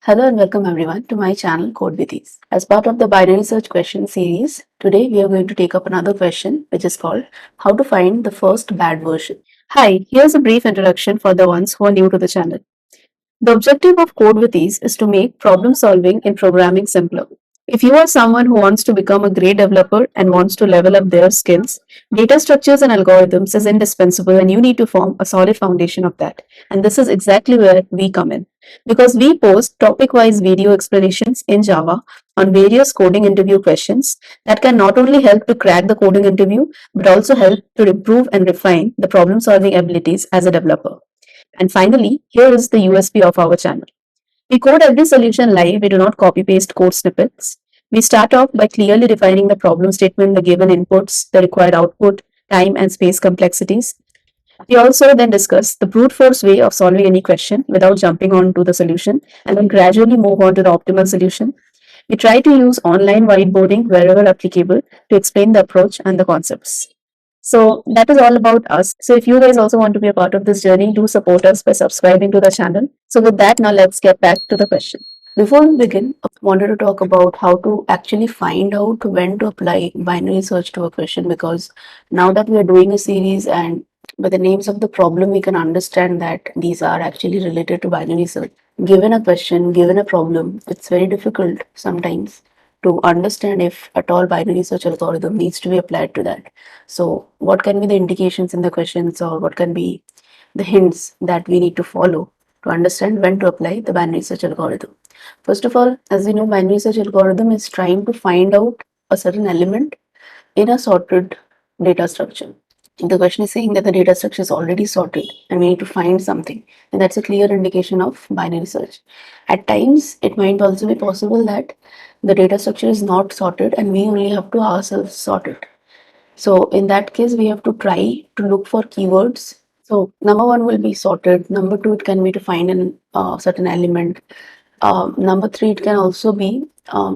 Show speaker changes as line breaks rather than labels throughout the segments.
Hello and welcome everyone to my channel Code with Ease. As part of the binary search question series, today we are going to take up another question which is called how to find the first bad version. Hi, here's a brief introduction for the ones who are new to the channel. The objective of Code with Ease is to make problem solving in programming simpler. If you are someone who wants to become a great developer and wants to level up their skills, data structures and algorithms is indispensable and you need to form a solid foundation of that. And this is exactly where we come in. Because we post topic wise video explanations in Java on various coding interview questions that can not only help to crack the coding interview but also help to improve and refine the problem solving abilities as a developer. And finally, here is the USP of our channel. We code every solution live, we do not copy paste code snippets. We start off by clearly defining the problem statement, the given inputs, the required output, time and space complexities. We also then discuss the brute force way of solving any question without jumping on to the solution and then gradually move on to the optimal solution. We try to use online whiteboarding wherever applicable to explain the approach and the concepts. So that is all about us. So if you guys also want to be a part of this journey, do support us by subscribing to the channel. So with that, now let's get back to the question. Before we begin, I wanted to talk about how to actually find out when to apply binary search to a question, because now that we are doing a series and by the names of the problem, we can understand that these are actually related to binary search. Given a question, given a problem, it's very difficult sometimes to understand if at all binary search algorithm needs to be applied to that. So what can be the indications in the questions, or what can be the hints that we need to follow to understand when to apply the binary search algorithm? First of all, as we know, binary search algorithm is trying to find out a certain element in a sorted data structure. If the question is saying that the data structure is already sorted and we need to find something, then that's a clear indication of binary search. At times, it might also be possible that the data structure is not sorted and we only have to ourselves sort it. So in that case, we have to try to look for keywords. So number one will be sorted. Number two, it can be to find a certain element. Number three, it can also be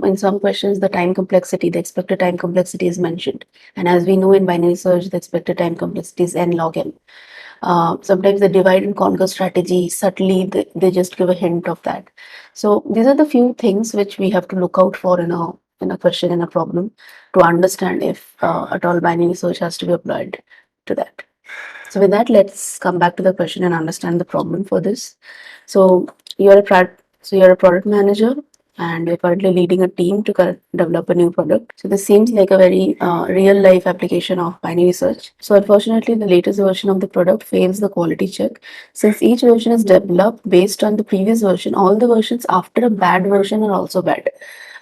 in some questions, the time complexity, the expected time complexity is mentioned. And as we know in binary search, the expected time complexity is n log n. Sometimes the divide and conquer strategy, subtly, they just give a hint of that. So these are the few things which we have to look out for in a question, in a problem, to understand if at all binary search has to be applied to that. So with that, let's come back to the question and understand the problem for this. So you're a product manager and you're currently leading a team to develop a new product. So this seems like a very real life application of binary search. So unfortunately, the latest version of the product fails the quality check. Since each version is developed based on the previous version, all the versions after a bad version are also bad.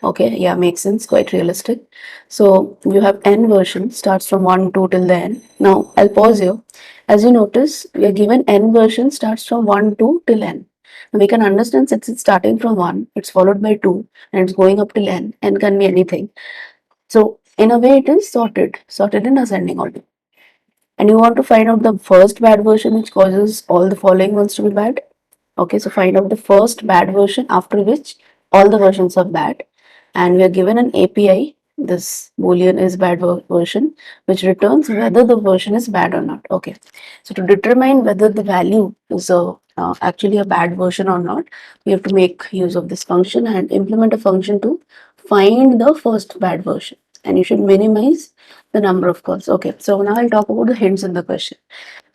Okay, yeah, makes sense, quite realistic. So you have n version, starts from 1, 2 till the n. Now I'll pause here. As you notice, we are given n version starts from 1, 2 till n. Now we can understand since it's starting from 1, it's followed by 2, and it's going up till n. N can be anything. So in a way, it is sorted in ascending order. And you want to find out the first bad version which causes all the following ones to be bad. Okay, so find out the first bad version after which all the versions are bad. And we are given an API, this boolean is bad version, which returns whether the version is bad or not. Okay, so to determine whether the value is actually a bad version or not, we have to make use of this function and implement a function to find the first bad version. And you should minimize the number of calls. Okay, so now I'll talk about the hints in the question.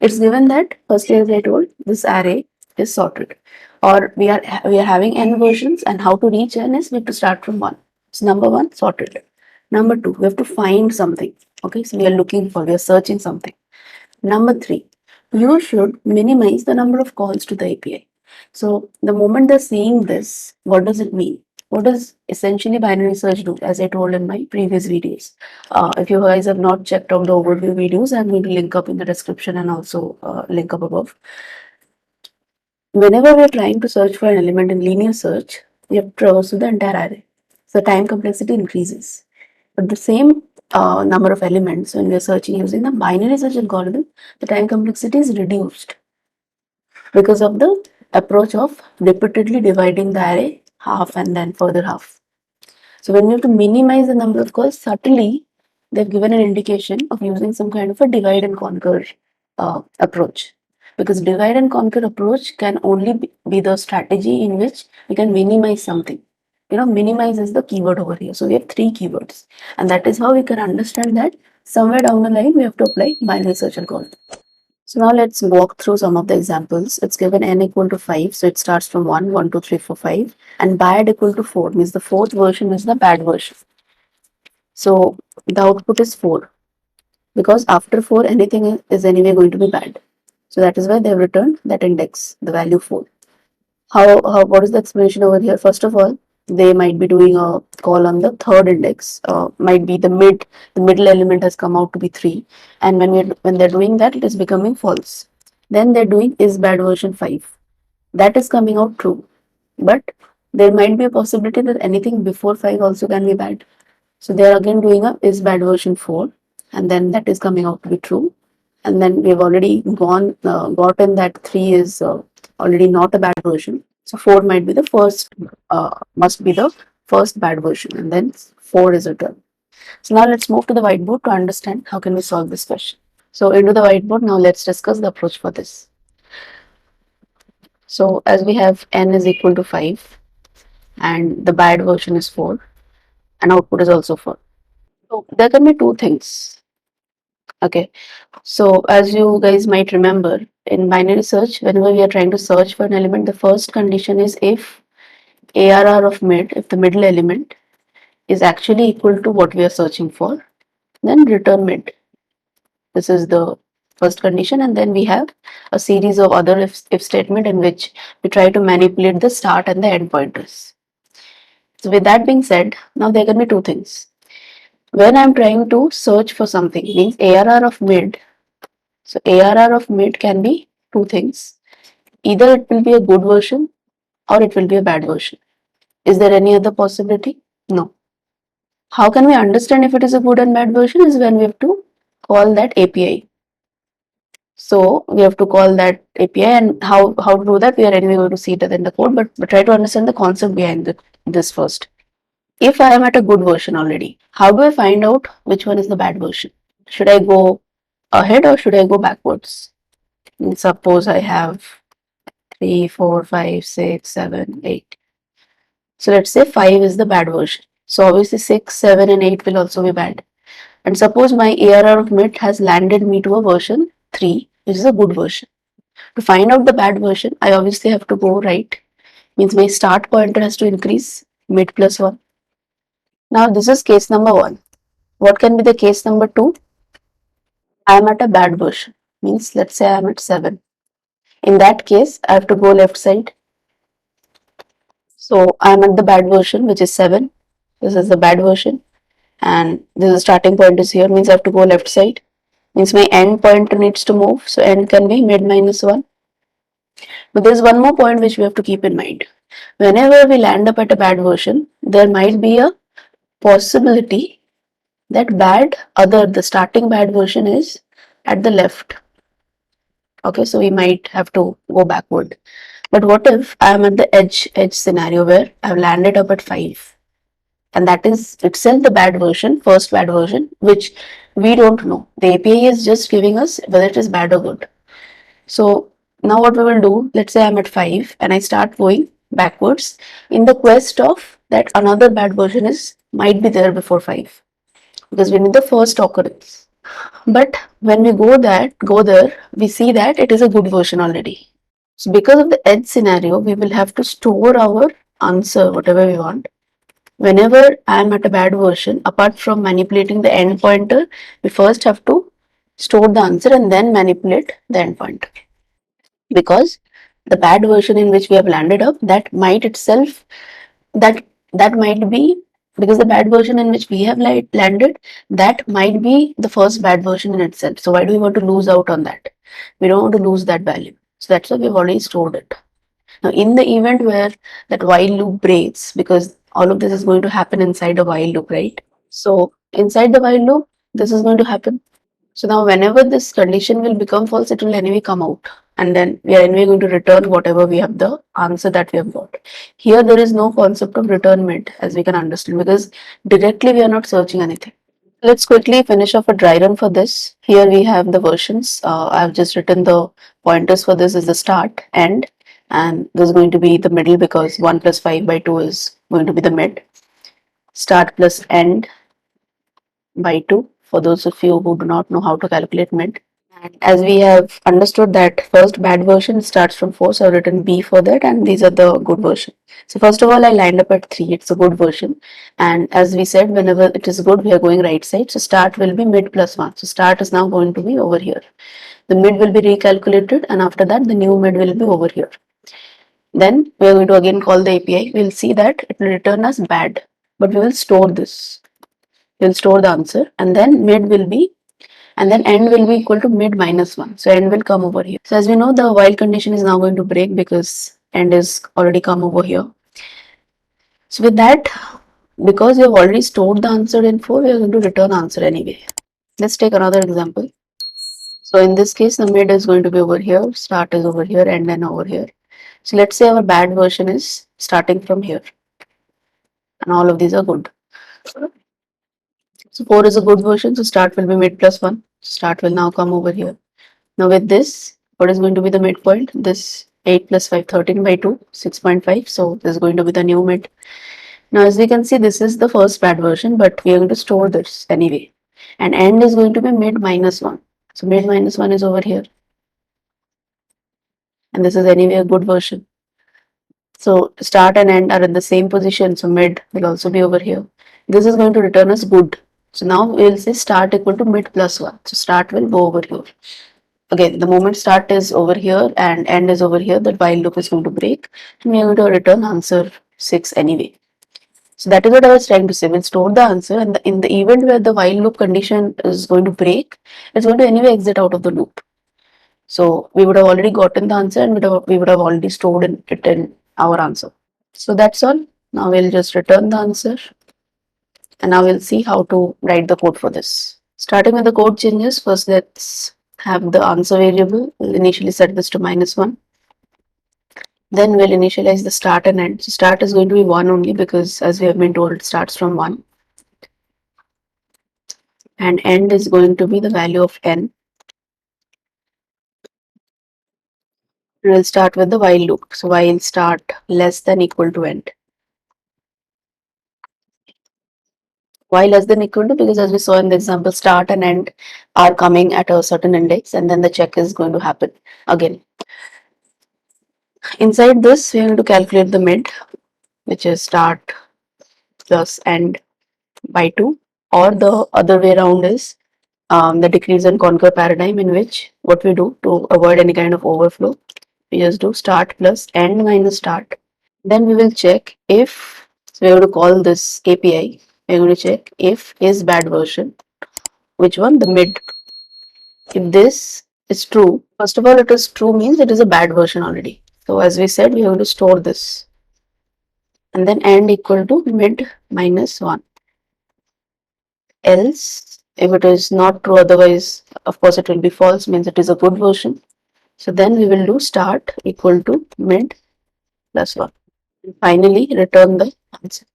It's given that firstly, as I told, this array is sorted, or we are having n versions, and how to reach n is we have to start from 1. So number 1, sorted. Number 2, we have to find something. Okay, so we are searching something. Number 3, you should minimize the number of calls to the API. So the moment they're saying this, what does it mean? What does essentially binary search do? As I told in my previous videos. If you guys have not checked out the overview videos, I'm going to link up in the description and also link up above. Whenever we're trying to search for an element in linear search, we have to traverse the entire array. So time complexity increases. But the same number of elements, when we're searching using the binary search algorithm, the time complexity is reduced because of the approach of repeatedly dividing the array half and then further half. So when we have to minimize the number of calls, subtly they've given an indication of using some kind of a divide and conquer approach. because divide and conquer approach can only be the strategy in which we can minimize something. Minimize is the keyword over here. So we have three keywords, and that is how we can understand that somewhere down the line we have to apply binary search algorithm. So now let's walk through some of the examples. It's given n equal to 5, so it starts from 1, 1, 2, 3, 4, 5, and bad equal to 4 means the fourth version is the bad version. So the output is 4, because after 4 anything is anyway going to be bad. So that is why they have returned that index, the value 4. What is the explanation over here? First of all, they might be doing a call on the third index. Might be the middle element has come out to be 3, and when they're doing that, it is becoming false. Then they're doing isBadVersion 5. That is coming out true, but there might be a possibility that anything before 5 also can be bad. So they are again doing a isBadVersion 4, and then that is coming out to be true. And then we've already gotten that 3 is already not a bad version. So 4 might be the first, must be the first bad version, and then 4 is returned. So now let's move to the whiteboard to understand how can we solve this question. So into the whiteboard, now let's discuss the approach for this. So as we have n is equal to 5, and the bad version is 4, and output is also 4. So there can be two things. Okay, so as you guys might remember, in binary search, whenever we are trying to search for an element, the first condition is if ARR of mid, if the middle element is actually equal to what we are searching for, then return mid. This is the first condition, and then we have a series of other if statement in which we try to manipulate the start and the end pointers. So with that being said, now there can be two things. When I'm trying to search for something, means ARR of mid. So ARR of mid can be two things. Either it will be a good version or it will be a bad version. Is there any other possibility? No. How can we understand if it is a good and bad version is when we have to call that API. So we have to call that API, and how to do that we are anyway going to see that in the code, but try to understand the concept behind this first. If I am at a good version already, how do I find out which one is the bad version? Should I go ahead or should I go backwards? And suppose I have 3, 4, 5, 6, 7, 8. So let's say 5 is the bad version. So obviously 6, 7 and 8 will also be bad. And suppose my ARR of mid has landed me to a version 3, which is a good version. To find out the bad version, I obviously have to go right. Means my start pointer has to increase mid plus 1. Now this is case number 1. What can be the case number 2? I am at a bad version. Means let's say I am at 7. In that case, I have to go left side. So I am at the bad version, which is 7. This is the bad version. And this is starting point is here, means I have to go left side. Means my end pointer needs to move. So end can be mid minus 1. But there's one more point which we have to keep in mind. Whenever we land up at a bad version, there might be a possibility that the starting bad version is at the left. Okay, so we might have to go backward. But what if I am at the edge scenario where I've landed up at 5, and that is itself the bad version, first bad version, which we don't know. The API is just giving us whether it is bad or good. So now what we will do, let's say I'm at 5 and I start going backwards in the quest of that another bad version might be there before 5, because we need the first occurrence. But when we go there, we see that it is a good version already. So because of the edge scenario, we will have to store our answer, whatever we want. Whenever I am at a bad version, apart from manipulating the end pointer, we first have to store the answer and then manipulate the end pointer. Because the bad version in which we have landed up, that might be, because the bad version in which we have landed, that might be the first bad version in itself. So why do we want to lose out on that? We don't want to lose that value. So that's why we've already stored it. Now in the event where that while loop breaks, because all of this is going to happen inside a while loop, right? So inside the while loop, this is going to happen. So now whenever this condition will become false, it will anyway come out. And then we are anyway going to return whatever we have, the answer that we have got. Here there is no concept of return mid, as we can understand, because directly we are not searching anything. Let's quickly finish off a dry run for this. Here we have the versions. I've just written the pointers for this is the start, end, and this is going to be the middle because 1 plus 5 by 2 is going to be the mid. Start plus end by 2 for those of you who do not know how to calculate mid. And as we have understood that first bad version starts from 4, so I've written B for that, and these are the good version. So first of all, I lined up at 3, it's a good version. And as we said, whenever it is good, we are going right side. So start will be mid plus 1. So start is now going to be over here. The mid will be recalculated, and after that, the new mid will be over here. Then we are going to again call the API. We'll see that it will return us bad, but we will store this. We'll store the answer, and then mid will be, and then end will be equal to mid minus 1. So end will come over here. So as we know, the while condition is now going to break because end is already come over here. So with that, because we have already stored the answer in 4, we are going to return answer anyway. Let's take another example. So in this case, the mid is going to be over here, start is over here, and then over here. So let's say our bad version is starting from here, and all of these are good. So 4 is a good version, so start will be mid plus 1. Start will now come over here. Now with this, what is going to be the midpoint? This 8 plus 5, 13 by 2, 6.5. So this is going to be the new mid. Now as we can see, this is the first bad version, but we are going to store this anyway. And end is going to be mid minus 1. So mid minus 1 is over here. And this is anyway a good version. So start and end are in the same position. So mid will also be over here. This is going to return us good. So now we will say start equal to mid plus 1. So start will go over here. Again, the moment start is over here and end is over here, the while loop is going to break, and we are going to return answer 6 anyway. So that is what I was trying to say. We'll store the answer, and in the event where the while loop condition is going to break, it's going to anyway exit out of the loop. So we would have already gotten the answer, and we would have already stored it in our answer. So that's all. Now we'll just return the answer, and now we'll see how to write the code for this. Starting with the code changes, first let's have the answer variable. We'll initially set this to -1. Then we'll initialize the start and end. So start is going to be 1 only because as we have been told, it starts from 1. And end is going to be the value of n. We'll start with the while loop. So while start less than equal to end. Why less than equal to? Because as we saw in the example, start and end are coming at a certain index, and then the check is going to happen again. Inside this, we are going to calculate the mid, which is start plus end by 2, or the other way around is the decrease and conquer paradigm, in which what we do to avoid any kind of overflow, we just do start plus end minus start. Then we will check if, so we are going to call this API, we are going to check if isBadVersion, which one? The mid. If this is true, first of all, it is true means it is a bad version already. So as we said, we are going to store this, and then end equal to mid minus 1. Else, if it is not true, otherwise of course it will be false, means it is a good version. So then we will do start equal to mid plus 1. And finally return the answer.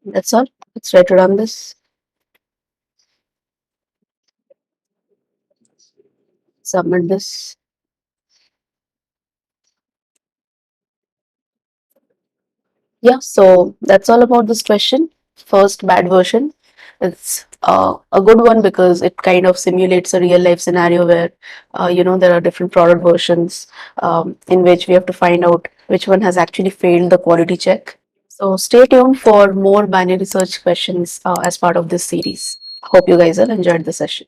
That's all. Let's try to run this. Submit this. Yeah, so that's all about this question. First bad version. It's a good one because it kind of simulates a real life scenario where there are different product versions in which we have to find out which one has actually failed the quality check. So stay tuned for more binary search questions as part of this series. Hope you guys have enjoyed the session.